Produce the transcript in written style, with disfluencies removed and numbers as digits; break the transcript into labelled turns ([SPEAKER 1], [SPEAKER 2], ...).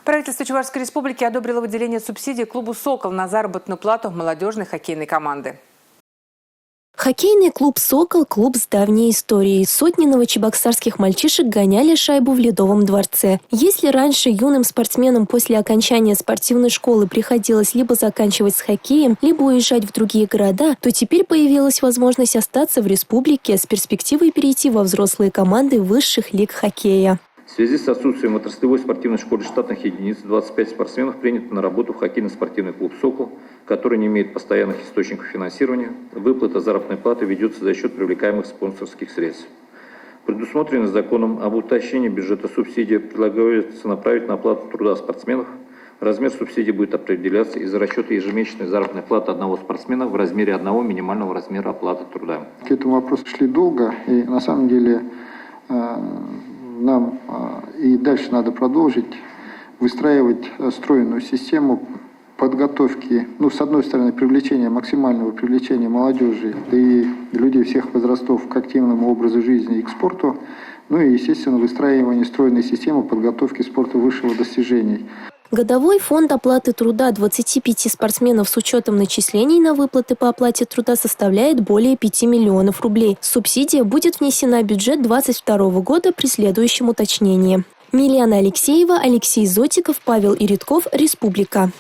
[SPEAKER 1] Правительство Чувашской Республики одобрило выделение субсидий клубу «Сокол» на заработную плату молодежной хоккейной команды.
[SPEAKER 2] Хоккейный клуб «Сокол» – клуб с давней историей. Сотни новочебоксарских мальчишек гоняли шайбу в Ледовом дворце. Если раньше юным спортсменам после окончания спортивной школы приходилось либо заканчивать с хоккеем, либо уезжать в другие города, то теперь появилась возможность остаться в республике с перспективой перейти во взрослые команды высших лиг хоккея.
[SPEAKER 3] В связи с отсутствием в отраслевой спортивной школе штатных единиц 25 спортсменов принято на работу в хоккейно-спортивный клуб «Сокол», который не имеет постоянных источников финансирования. Выплата заработной платы ведется за счет привлекаемых спонсорских средств. Предусмотренный законом об уточнении бюджета субсидий предлагается направить на оплату труда спортсменов. Размер субсидий будет определяться из-за расчета ежемесячной заработной платы одного спортсмена в размере одного минимального размера оплаты труда.
[SPEAKER 4] К этому вопросу шли долго, и на самом деле нам и дальше надо продолжить выстраивать стройную систему подготовки, с одной стороны, максимального привлечения молодежи и людей всех возрастов к активному образу жизни и к спорту, и, естественно, выстраивание стройной системы подготовки спорта высшего достижений.
[SPEAKER 2] Годовой фонд оплаты труда 25 спортсменов с учетом начислений на выплаты по оплате труда составляет более 5 миллионов рублей. Субсидия будет внесена в бюджет 2022 года при следующем уточнении. Милена Алексеева, Алексей Зотиков, Павел Иридков, Республика.